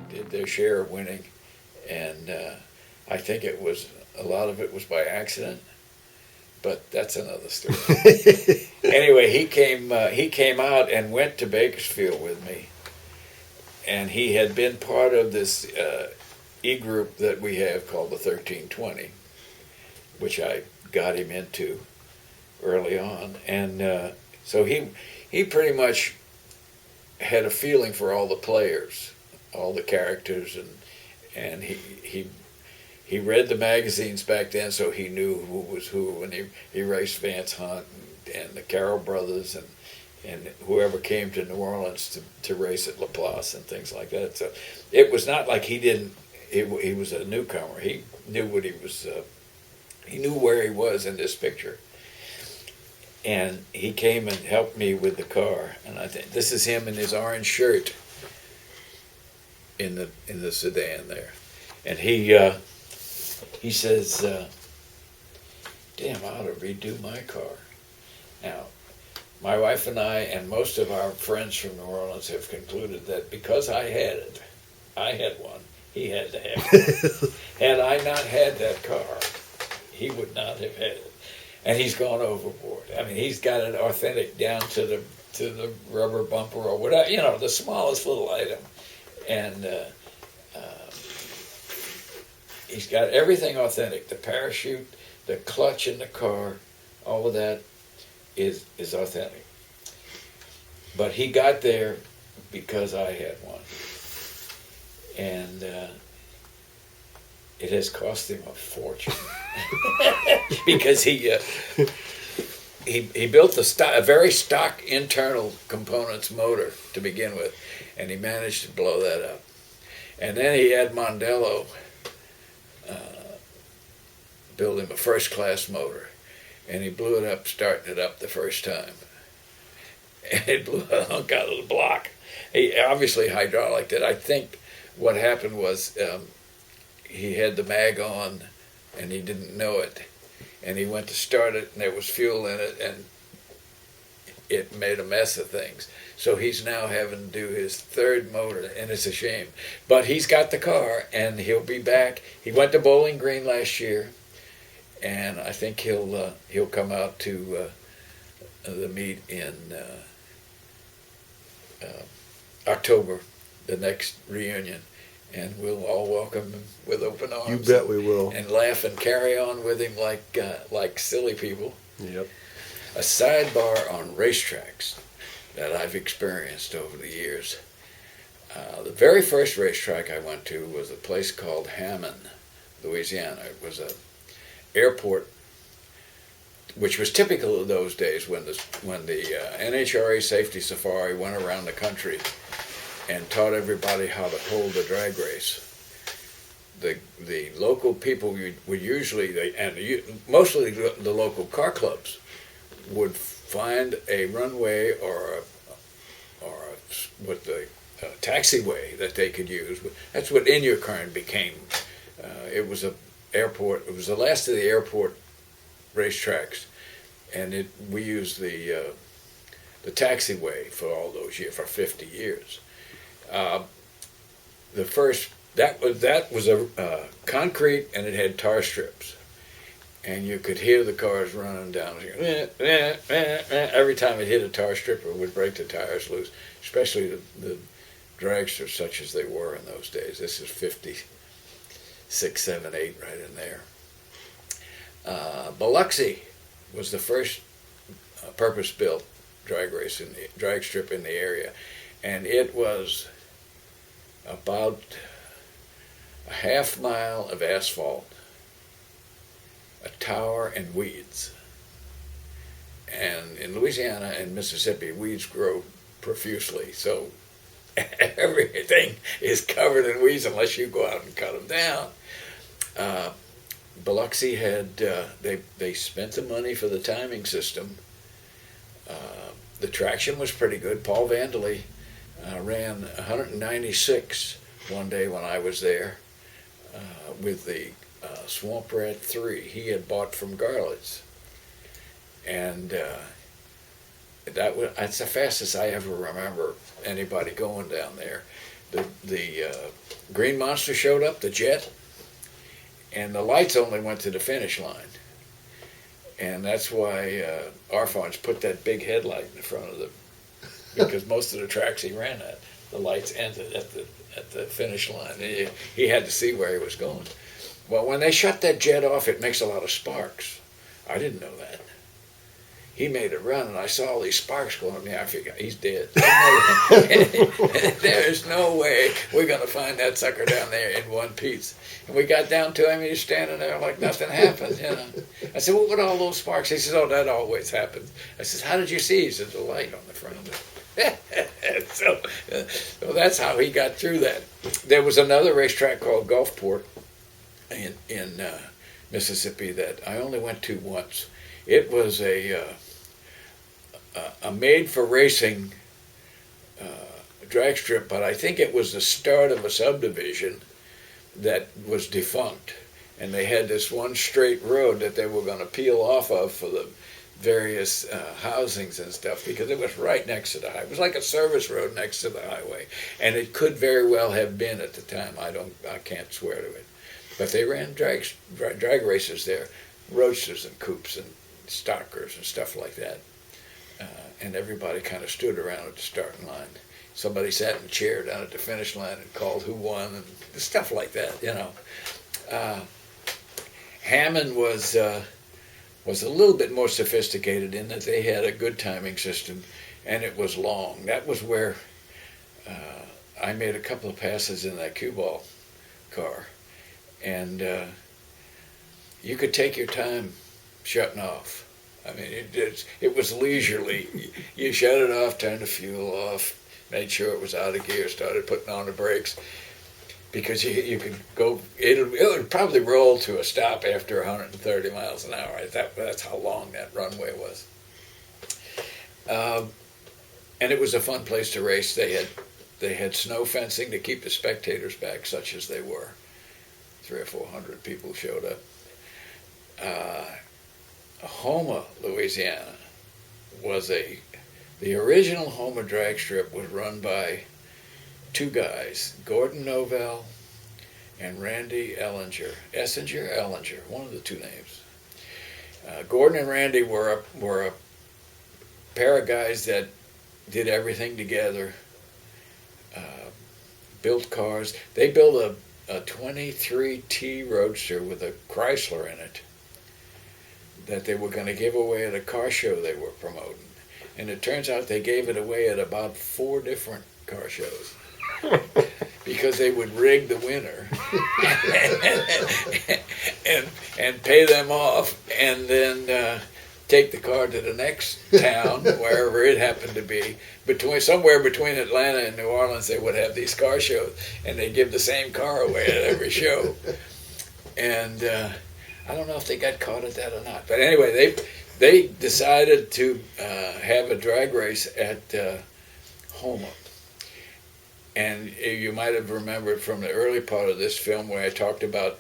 Did their share of winning, and I think a lot of it was by accident, but that's another story. Anyway, he came out and went to Bakersfield with me, and he had been part of this e-group that we have called the 1320, which I got him into early on, and so he pretty much had a feeling for all the players, all the characters, and he read the magazines back then, so he knew who was who, and he raced Vance Hunt and the Carroll brothers and whoever came to New Orleans to race at Laplace and things like that. So it was not like he didn't. He was a newcomer. He knew what he was. He knew where he was in this picture. And he came and helped me with the car. And I think this is him in his orange shirt in the sedan there. And he says, "Damn, I ought to redo my car." Now, my wife and I and most of our friends from New Orleans have concluded that because I had one, he had to have it. Had I not had that car, he would not have had it. And he's gone overboard. I mean, he's got it authentic down to the rubber bumper or whatever, the smallest little item. And he's got everything authentic. The parachute, the clutch in the car, all of that is authentic. But he got there because I had one. And it has cost him a fortune. Because he built a very stock internal components motor to begin with, and he managed to blow that up. And then he had Mondello build him a first-class motor, and he blew it up, starting it up the first time. And it blew a hunk out of the block. He obviously hydraulicked it. I think what happened was he had the mag on, and he didn't know it. And he went to start it, and there was fuel in it, and it made a mess of things. So he's now having to do his third motor, and it's a shame. But he's got the car, and he'll be back. He went to Bowling Green last year, and I think he'll come out to the meet in October, the next reunion. And we'll all welcome him with open arms. You bet we will. And laugh and carry on with him like silly people. Yep. A sidebar on racetracks that I've experienced over the years. The very first racetrack I went to was a place called Hammond, Louisiana. It was an airport, which was typical of those days when the NHRA Safety Safari went around the country and taught everybody how to hold a drag race. The local people would usually, mostly the local car clubs, would find a runway or what the taxiway that they could use. That's what Inyukarn became. It was a airport. It was the last of the airport racetracks, and we used the taxiway for all those years, for 50 years. The first that was a concrete, and it had tar strips, and you could hear the cars running down. Every time it hit a tar strip, it would break the tires loose. Especially the dragsters, such as they were in those days. This is 56, 7, 8, right in there. Biloxi was the first purpose-built drag strip in the area, and it was about a half mile of asphalt, a tower, and weeds. And in Louisiana and Mississippi, weeds grow profusely, so everything is covered in weeds unless you go out and cut them down. Biloxi had, they spent the money for the timing system. The traction was pretty good. Paul Vanderley ran 196 one day when I was there with the Swamp Rat 3 he had bought from Garlett's. and that's the fastest I ever remember anybody going down there. The Green Monster showed up, the jet, and the lights only went to the finish line. And that's why Arfons put that big headlight in front of them, because most of the tracks he ran at, the lights ended at the finish line. He had to see where he was going. Well, when they shut that jet off, it makes a lot of sparks. I didn't know that. He made a run, and I saw all these sparks going up. I figured, he's dead. There's no way we're going to find that sucker down there in one piece. And we got down to him, and he's standing there like nothing happened, I said, what were all those sparks? He says, oh, that always happens. I says, how did you see? He said, the light on the front of it. So that's how he got through that. There was another racetrack called Gulfport in Mississippi that I only went to once. It was a made-for-racing drag strip, but I think it was the start of a subdivision that was defunct. And they had this one straight road that they were going to peel off of for the various housings and stuff, because it was right next to the highway. It was like a service road next to the highway. And it could very well have been at the time. I can't swear to it. But they ran drag races there, roadsters and coupes and stockers and stuff like that. And everybody kind of stood around at the starting line. Somebody sat in a chair down at the finish line and called who won and stuff like that, Hammond was a little bit more sophisticated in that they had a good timing system, and it was long. That was where I made a couple of passes in that cue ball car. And you could take your time shutting off. I mean, it was leisurely. You shut it off, turned the fuel off, made sure it was out of gear, started putting on the brakes, because you could go. It would probably roll to a stop after 130 miles an hour. That's how long that runway was. And it was a fun place to race. They had snow fencing to keep the spectators back, such as they were. 300 or 400 people showed up. Houma, Louisiana, the original Houma drag strip was run by two guys, Gordon Novell and Randy Ellinger, one of the two names. Gordon and Randy were a pair of guys that did everything together, built cars. They built a 23T Roadster with a Chrysler in it that they were going to give away at a car show they were promoting. And it turns out they gave it away at about 4 different car shows because they would rig the winner and pay them off, and then take the car to the next town, wherever it happened to be. Somewhere between Atlanta and New Orleans, they would have these car shows, and they'd give the same car away at every show. And I don't know if they got caught at that or not. But anyway, they decided to have a drag race at Houma. And you might have remembered from the early part of this film where I talked about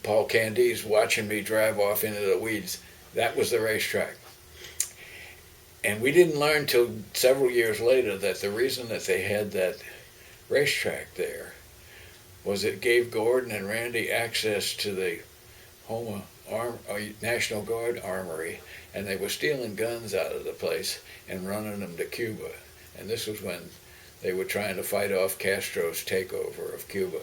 Paul Candice watching me drive off into the weeds. That was the racetrack. And we didn't learn till several years later that the reason that they had that racetrack there was it gave Gordon and Randy access to the Houma National Guard armory, and they were stealing guns out of the place and running them to Cuba. And this was when they were trying to fight off Castro's takeover of Cuba.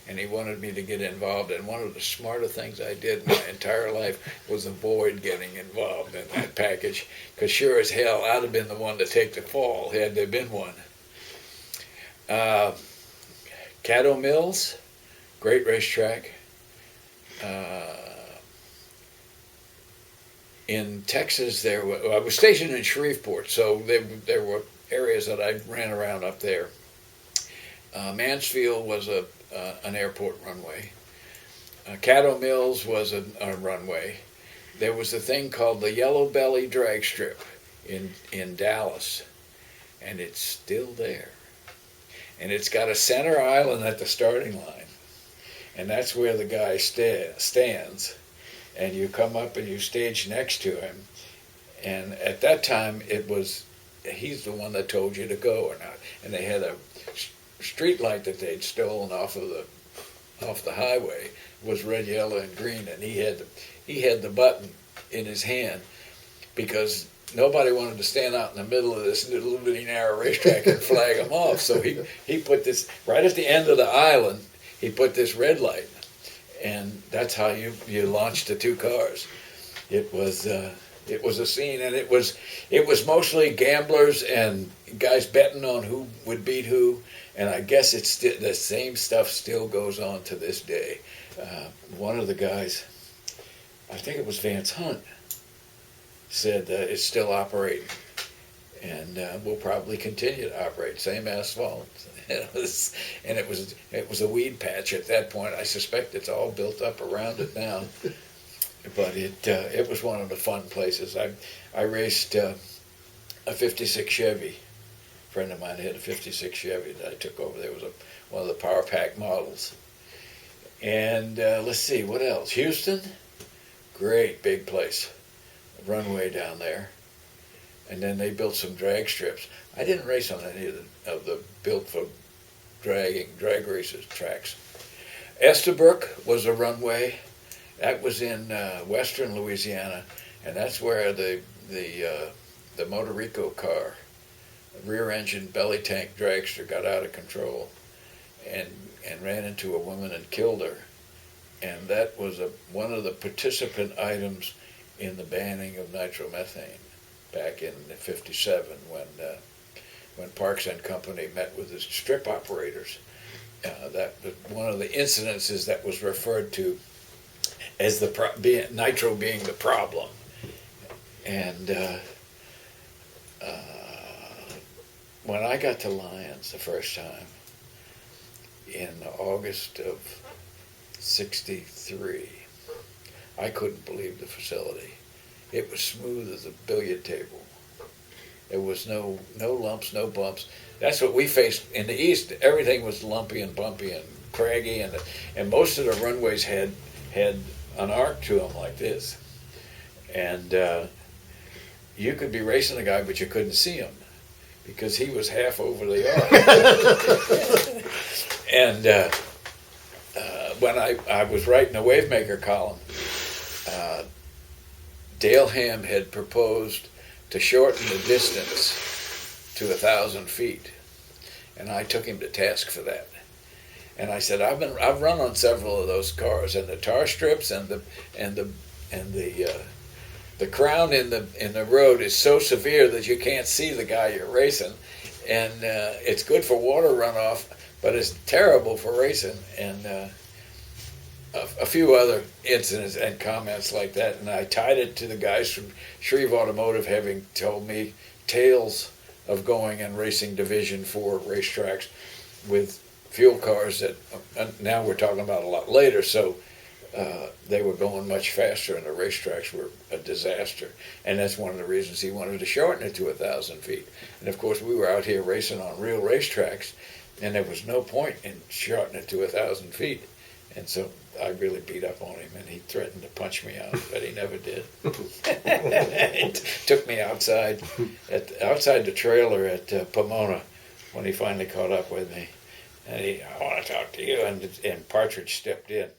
And he wanted me to get involved, and one of the smarter things I did in my entire life was avoid getting involved in that package, because sure as hell I'd have been the one to take the fall had there been one. Caddo Mills, great racetrack. In Texas, I was stationed in Shreveport, so there were areas that I ran around up there. Mansfield was an airport runway. Caddo Mills was a runway. There was a thing called the Yellow Belly Drag Strip in Dallas, and it's still there. And it's got a center island at the starting line, and that's where the guy stands. and you come up and you stage next to him. And at that time, he's the one that told you to go or not. And they had a street light that they'd stolen off the highway. It was red, yellow, and green, and he had the button in his hand because nobody wanted to stand out in the middle of this little bitty narrow racetrack and flag them off. So he put this right at the end of the island. He put this red light, and that's how you launched the two cars. It was a scene, and it was mostly gamblers and guys betting on who would beat who. And I guess the same stuff still goes on to this day. One of the guys, I think it was Vance Hunt, said it's still operating, and will probably continue to operate. Same asphalt. It was a weed patch at that point. I suspect it's all built up around it now. But it was one of the fun places. I raced a '56 Chevy. A friend of mine had a '56 Chevy that I took over. There was one of the Power Pack models. And let's see, what else? Houston, great big place. Runway down there. And then they built some drag strips. I didn't race on any of the built for drag races tracks. Estabrook was a runway. That was in western Louisiana, and that's where the Motorico car, rear-engine belly tank dragster, got out of control and ran into a woman and killed her. And that was one of the participant items in the banning of nitromethane back in '57 when Parks and Company met with the strip operators. That was one of the incidences that was referred to as nitro being the problem. And when I got to Lyons the first time in August of '63, I couldn't believe the facility. It was smooth as a billiard table. There was no lumps, no bumps. That's what we faced in the East. Everything was lumpy and bumpy and craggy, and most of the runways had an arc to them like this. And you could be racing a guy, but you couldn't see him because he was half over the arc. And when I was writing a Wavemaker column, Dale Ham had proposed to shorten the distance to 1,000 feet, and I took him to task for that. And I said, I've run on several of those cars, and the tar strips and the crown in the road is so severe that you can't see the guy you're racing, and it's good for water runoff, but it's terrible for racing. And a few other incidents and comments like that, and I tied it to the guys from Shreve Automotive having told me tales of going and racing Division 4 racetracks with fuel cars that now we're talking about a lot later, so they were going much faster and the racetracks were a disaster. And that's one of the reasons he wanted to shorten it to 1,000 feet. And of course we were out here racing on real racetracks, and there was no point in shortening it to 1,000 feet. And so I really beat up on him, and he threatened to punch me out, but he never did. He took me outside the trailer at Pomona when he finally caught up with me. And I want to talk to you, and Partridge stepped in.